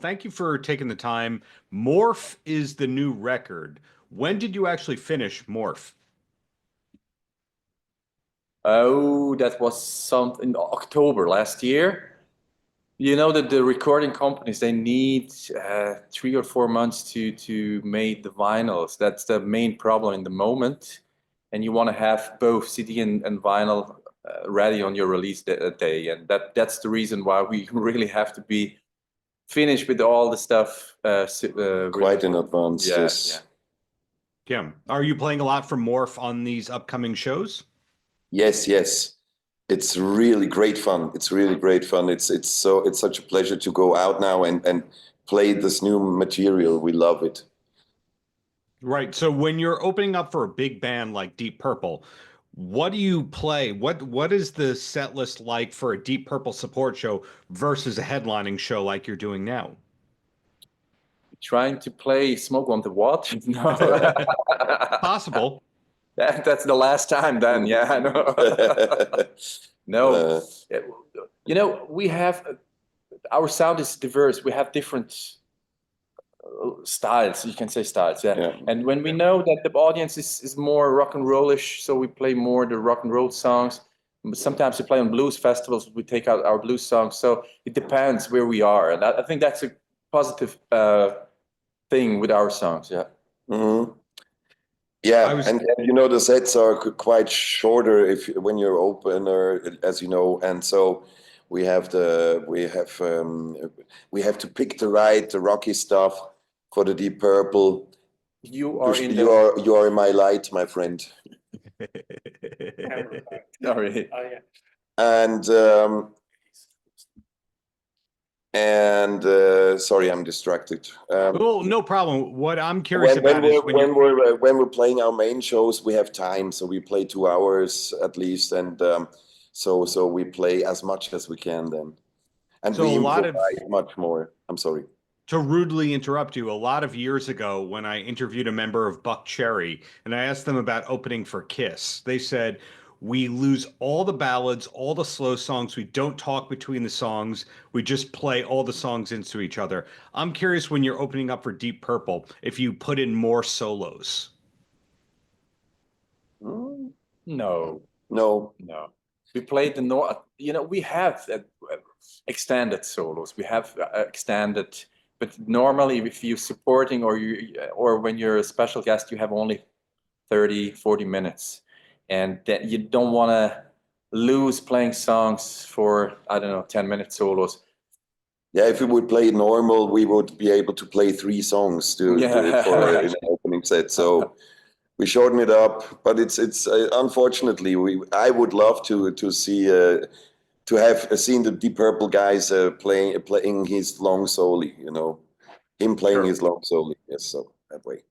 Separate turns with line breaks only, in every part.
thank you for taking the time. Morph is the new record. When did you actually finish Morph?
Oh, that was in October last year. You know that the recording companies, they need 3 or 4 months to make the vinyls. That's the main problem in the moment. And you want to have both CD and vinyl ready on your release day. And that's the reason why we really have to be finished with all the stuff.
Quite in advance,
yeah,
yes.
Yeah. Are you playing a lot for Morph on these upcoming shows?
Yes, yes. It's really great fun. It's really great fun. It's such a pleasure to go out now and play this new material. We love it.
Right. So when you're opening up for a big band like Deep Purple, what do you play? What is the set list like for a Deep Purple support show versus a headlining show like you're doing now?
Trying to play Smoke on the Water? No.
Possible.
That's the last time then, yeah, I know. No, you know, we have, our sound is diverse. We have different styles, you can say styles, yeah. And when we know that the audience is more rock and rollish, so we play more the rock and roll songs. Sometimes we play on blues festivals, we take out our blues songs. So it depends where we are. And I think that's a positive thing with our songs, yeah.
Mm-hmm. Yeah, and you know the sets are quite shorter when you're opener, as you know, and so we have to pick the rocky stuff for the Deep Purple.
You are
in my light, my friend.
Sorry.
Oh, yeah.
And sorry, I'm distracted.
Well, no problem. What I'm curious about is
when we're playing our main shows, we have time, so we play 2 hours at least, and so we play as much as we can then, and
so
we improvise much more. I'm sorry
to rudely interrupt you. A lot of years ago, when I interviewed a member of Buck Cherry, and I asked them about opening for Kiss, they said, we lose all the ballads, all the slow songs. We don't talk between the songs. We just play all the songs into each other. I'm curious, when you're opening up for Deep Purple, if you put in more solos.
No. We played you know, we have extended solos. We have extended, but normally if you're supporting or when you're a special guest, you have only 30, 40 minutes. And that you don't want to lose playing songs for, I don't know, 10-minute solos.
Yeah, if we would play normal, we would be able to play 3 songs for an opening set. So we shorten it up, but it's unfortunately I would love to see to have seen the Deep Purple guys playing his long solo. You know, him playing his long solo. Yes, so that way.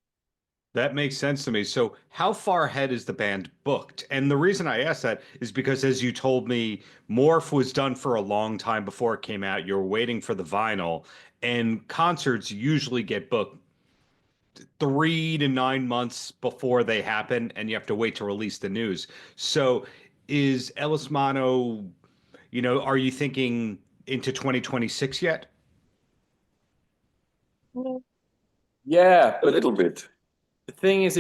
That makes sense to me. So how far ahead is the band booked? And the reason I ask that is because, as you told me, Morph was done for a long time before it came out. You're waiting for the vinyl, and concerts usually get booked 3 to 9 months before they happen, and you have to wait to release the news. So is Ellis Mano, you know, are you thinking into 2026 yet?
Yeah,
a little bit.
The thing is,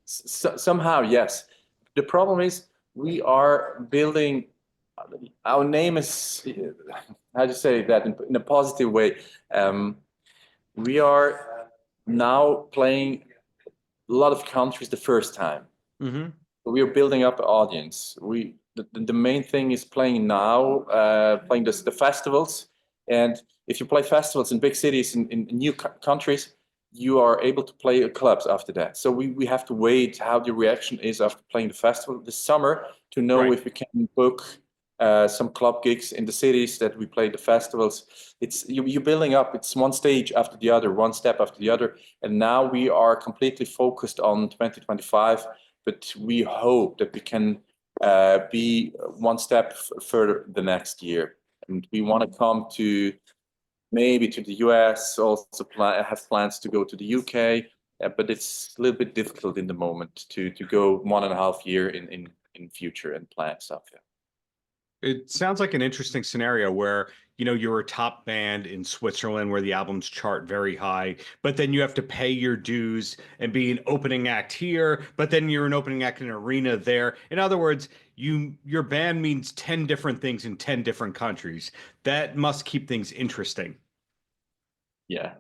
somehow, yes. The problem is we are building, our name is, how do you say that in a positive way? We are now playing a lot of countries the first time.
Mm-hmm.
We are building up an audience. The main thing is playing now, playing the festivals. And if you play festivals in big cities, in new countries, you are able to play clubs after that. So we have to wait how the reaction is after playing the festival this summer to know if we can book some club gigs in the cities that we play the festivals. It's you're building up. It's one stage after the other, one step after the other. And now we are completely focused on 2025, but we hope that we can be one step further the next year. And we want to come to maybe to the US, also have plans to go to the UK, but it's a little bit difficult in the moment to go 1.5 years in future and plan stuff. Yeah.
It sounds like an interesting scenario where you're a top band in Switzerland where the albums chart very high, but then you have to pay your dues and be an opening act here, but then you're an opening act in an arena there. In other words, your band means 10 different things in 10 different countries. That must keep things interesting.
Yeah.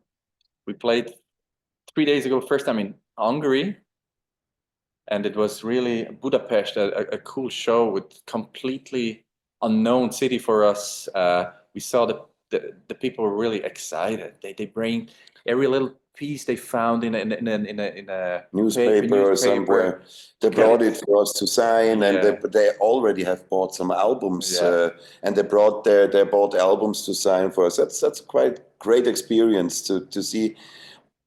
We played 3 days ago, first time in Hungary. And it was really Budapest, a cool show with completely unknown city for us. We saw the people were really excited. They bring every little piece they found in a
newspaper or somewhere. They brought it for us to sign, and they already have bought some albums, and they bought albums to sign for us. That's a quite great experience to see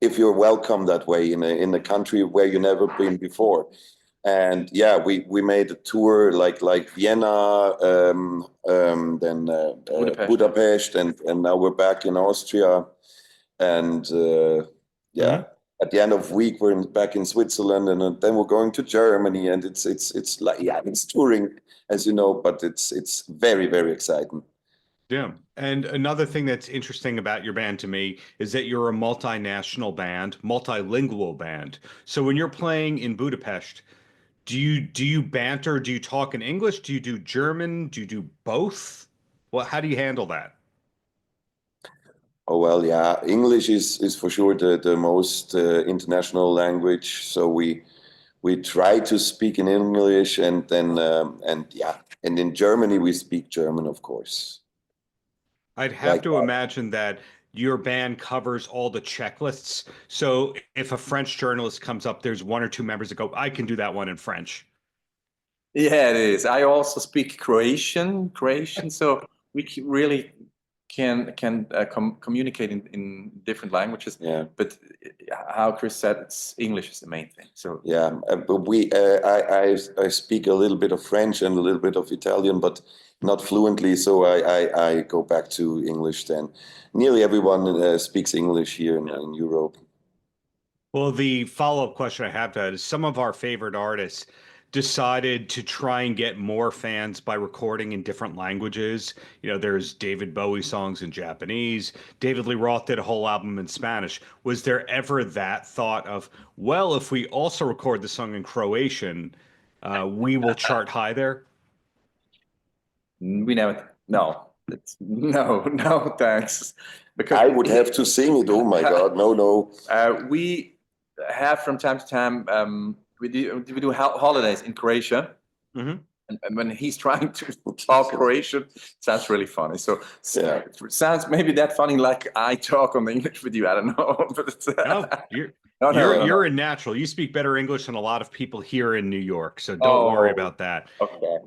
if you're welcome that way in a country where you've never been before. And yeah, we made a tour like Vienna, then Budapest, and now we're back in Austria. And at the end of the week we're back in Switzerland, and then we're going to Germany. And it's like it's touring, as you know, but it's very, very exciting.
Yeah. And another thing that's interesting about your band to me is that you're a multinational band, multilingual band. So when you're playing in Budapest, do you banter? Do you talk in English? Do you do German? Do you do both? Well, how do you handle that?
Oh, well, yeah, English is for sure the most international language. So we try to speak in English, and then and in Germany we speak German, of course.
I'd have to imagine that your band covers all the checklists. So if a French journalist comes up, there's one or two members that go, I can do that one in French.
Yeah, it is. I also speak Croatian, so we really can communicate in different languages.
Yeah.
But how Chris said, it's English is the main thing. So
yeah, but I speak a little bit of French and a little bit of Italian, but not fluently, so I go back to English then. Nearly everyone speaks English here in Europe.
Well, the follow-up question I have to that is some of our favorite artists decided to try and get more fans by recording in different languages. There's David Bowie songs in Japanese. David Lee Roth did a whole album in Spanish. Was there ever that thought of, well, if we also record the song in Croatian, we will chart high there?
We never. No, thanks. Because
I would have to sing it. Oh my God, no.
We have from time to time. We do holidays in Croatia, and when he's trying to talk Croatian, it sounds really funny. So it sounds maybe that funny like I talk on English with you. I don't know, but
you're a natural. You speak better English than a lot of people here in New York, so don't worry about that.
Okay.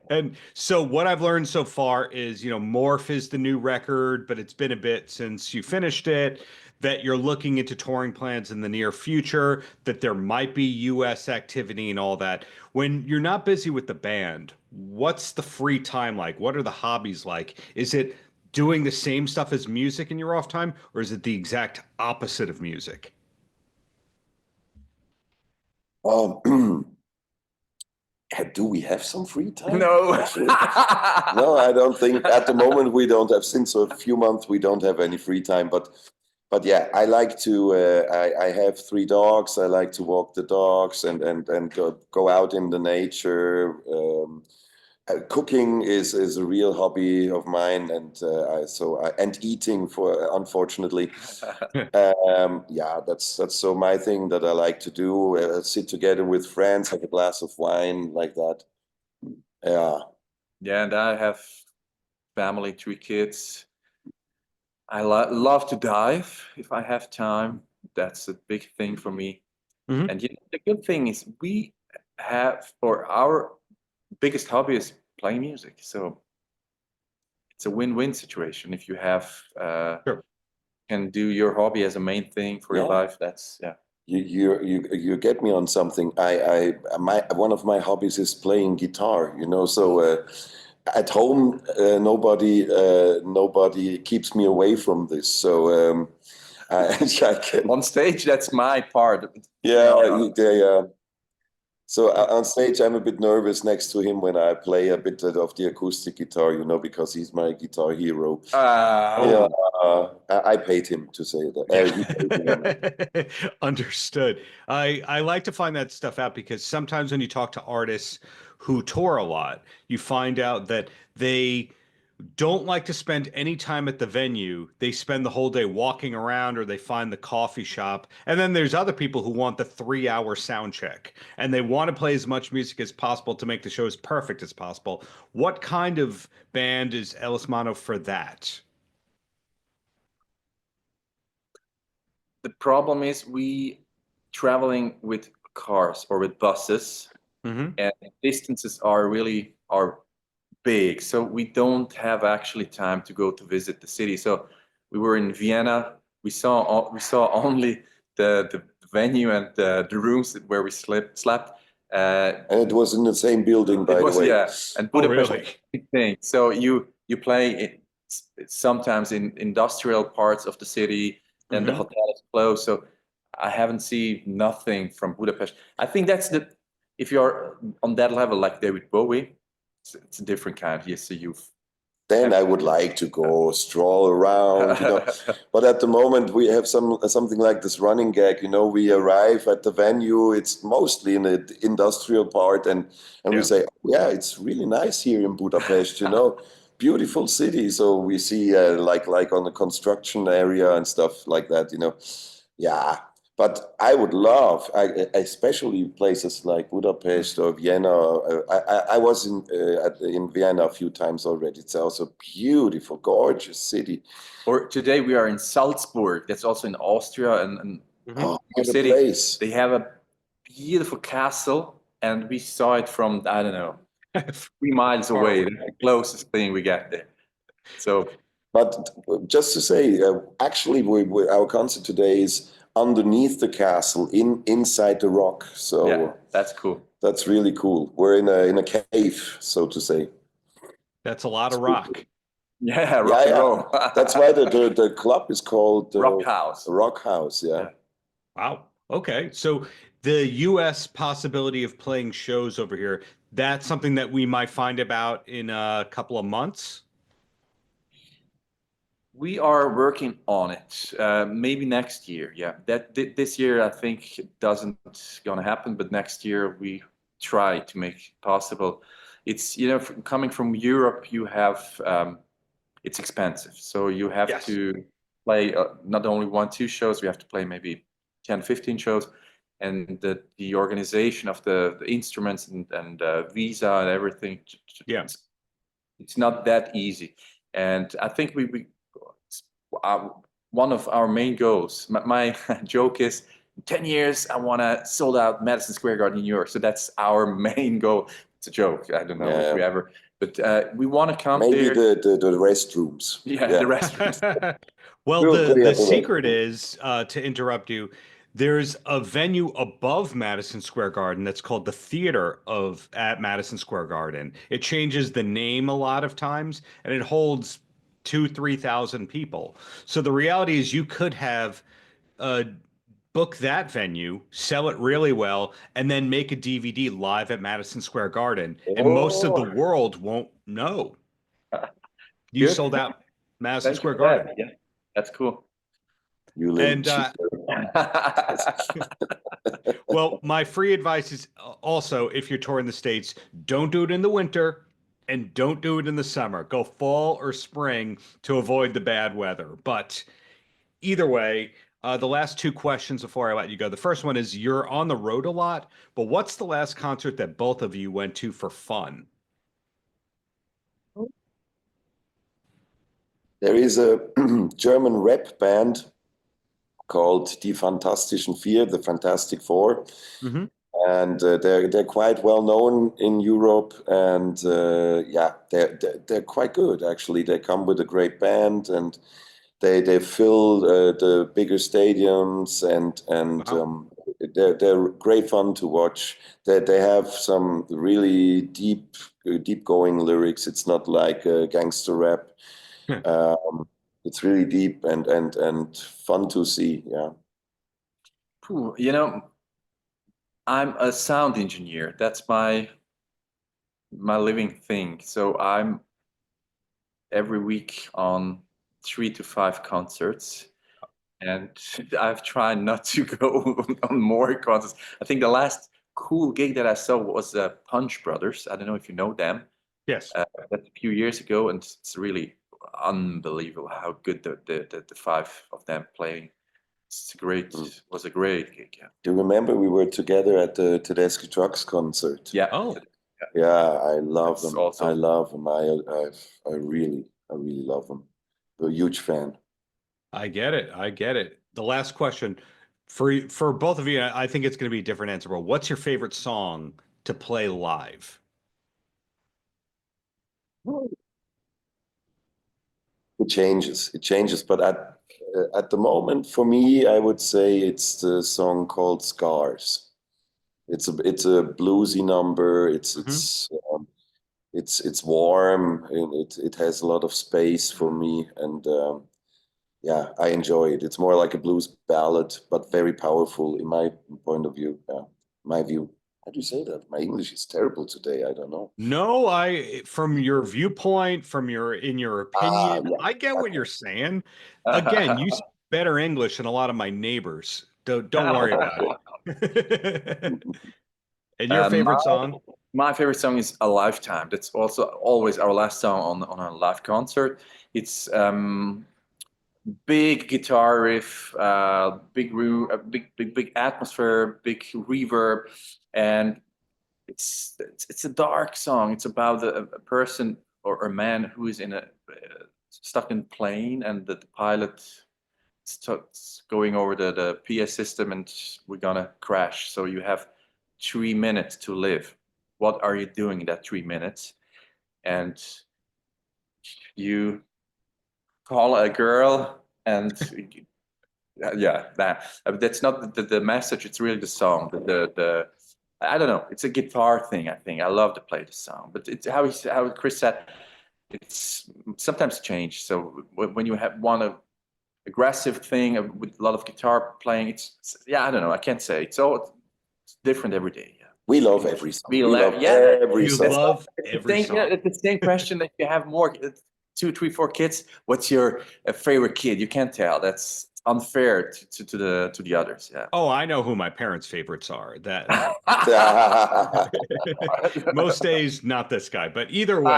And so what I've learned so far is, Morph is the new record, but it's been a bit since you finished it, that you're looking into touring plans in the near future, that there might be US activity and all that. When you're not busy with the band, what's the free time like? What are the hobbies like? Is it doing the same stuff as music in your off time, or is it the exact opposite of music?
Do we have some free time?
No.
No, I don't think at the moment we don't have. Since a few months we don't have any free time, but yeah, I like to. I have 3 dogs. I like to walk the dogs and go out in the nature. Cooking is a real hobby of mine, and eating unfortunately. That's so my thing that I like to do. Sit together with friends, have a glass of wine, like that.
Yeah, and I have family, 3 kids. I love to dive if I have time. That's a big thing for me. And the good thing is we have, for our biggest hobby is playing music. So it's a win-win situation. If you have can do your hobby as a main thing for your life, that's
You get me on something. One of my hobbies is playing guitar. So at home nobody keeps me away from this. So I can...
on stage, that's my part.
Yeah. So on stage, I'm a bit nervous next to him when I play a bit of the acoustic guitar, because he's my guitar hero. Yeah, I paid him to say that. He paid me.
Understood. I like to find that stuff out because sometimes when you talk to artists who tour a lot, you find out that they don't like to spend any time at the venue. They spend the whole day walking around or they find the coffee shop. And then there's other people who want the 3-hour sound check and they want to play as much music as possible to make the show as perfect as possible. What kind of band is Ellis Mano for that?
The problem is we traveling with cars or with buses, and distances are big, so we don't have actually time to go to visit the city. So we were in Vienna. We saw only the venue and the rooms where we slept.
And it was in the same building, by the way.
Yeah, and Budapest
really?
is a big thing. So you play sometimes in industrial parts of the city, and the hotel is closed. So I haven't seen nothing from Budapest. I think that's if you're on that level like David Bowie, it's a different kind. Yes, so
then I would like to go stroll around, But at the moment we have something like this running gag, we arrive at the venue, it's mostly in the industrial part, and we say, yeah, it's really nice here in Budapest, beautiful city. So we see like on the construction area and stuff like that, Yeah. But I would love, especially places like Budapest or Vienna. I was in Vienna a few times already. It's also a beautiful, gorgeous city.
Or today we are in Salzburg. That's also in Austria, and
what a
city.
place.
They have a beautiful castle, and we saw it from, I don't know, 3 miles away. That's the closest thing we got there. So,
but just to say, actually, our concert today is underneath the castle, inside the rock. So
yeah, that's cool.
That's really cool. We're in a cave, so to say.
That's a lot of rock.
Cool.
Yeah, rock and roll.
That's why the club is called
Rock House.
Rock House, yeah.
Wow. Okay. So the US possibility of playing shows over here, that's something that we might find about in a couple of months?
We are working on it. Maybe next year. Yeah, this year I think it doesn't gonna happen, but next year we try to make it possible. It's coming from Europe, you have it's expensive, so you have to play not only 1-2 shows. We have to play maybe 10-15 shows, and the organization of the instruments and visa and everything.
Yeah,
it's not that easy, and I think we one of our main goals. My joke is, in 10 years, I want to sold out Madison Square Garden in New York. So that's our main goal. It's a joke. I don't know if we ever, but we want to come
maybe
there.
the restrooms.
Yeah, the restrooms.
Well, the secret is, to interrupt you, there's a venue above Madison Square Garden that's called the Theater at Madison Square Garden. It changes the name a lot of times, and it holds 2,000-3,000 people. So the reality is you could have book that venue, sell it really well, and then make a DVD live at Madison Square Garden. And most of the world won't know. You sold out Madison Square Garden.
Yeah, that's cool.
You live
well, my free advice is also, if you're touring the States, don't do it in the winter. And don't do it in the summer. Go fall or spring to avoid the bad weather. But either way, the last 2 questions before I let you go. The first one is, you're on the road a lot, but what's the last concert that both of you went to for fun?
There is a German rap band called Die Fantastischen Vier, the Fantastic Four. And they're quite well known in Europe, and they're quite good actually. They come with a great band, and they fill the bigger stadiums, and they're great fun to watch. They have some really deep going lyrics. It's not like gangster rap. It's really deep and fun to see. Yeah.
Cool. I'm a sound engineer. That's my living thing. So I'm every week on 3 to 5 concerts, and I've tried not to go on more concerts. I think the last cool gig that I saw was Punch Brothers. I don't know if you know them.
Yes.
That's a few years ago, and it's really unbelievable how good the 5 of them playing. It's was a great gig. Yeah.
Do you remember we were together at the Tedeschi Trucks concert?
Yeah.
Oh.
Yeah, I love them.
Also,
I love them. I really love them. I'm a huge fan.
I get it. I get it. The last question for both of you, I think it's going to be a different answer, but what's your favorite song to play live?
It changes. But at the moment, for me, I would say it's the song called "Scars." It's a bluesy number. It's warm. And it has a lot of space for me, and yeah, I enjoy it. It's more like a blues ballad, but very powerful in my point of view. Yeah, my view. How do you say that? My English is terrible today. I don't know.
No, from your viewpoint, in your opinion,
Yeah.
I get what you're saying. Again, you speak better English than a lot of my neighbors. Don't worry about it. And your favorite song?
My favorite song is "A Lifetime." That's also always our last song on a live concert. It's big guitar riff, big room, big atmosphere, big reverb, and it's a dark song. It's about a person or a man who is in stuck in a plane, and the pilot starts going over the PA system, and we're gonna crash. So you have 3 minutes to live. What are you doing in that 3 minutes? And you call a girl, and yeah, that's not the message. It's really the song. I don't know. It's a guitar thing. I think I love to play the song, but it's how Chris said. It's sometimes changed. So when you have one aggressive thing with a lot of guitar playing, it's yeah. I don't know. I can't say. It's different every day. Yeah.
We love every song.
We love
every
You
song.
love every song.
It's the same question that you have more 2, 3, 4 kids. What's your favorite kid? You can't tell. That's unfair to the others. Yeah.
Oh, I know who my parents' favorites are. That most days, not this guy, but either way.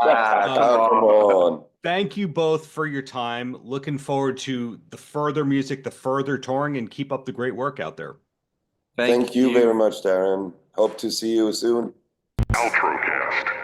Come on.
Thank you both for your time. Looking forward to the further music, the further touring, and keep up the great work out there.
Thank you very much, Darren. Hope to see you soon.
Paltrocast.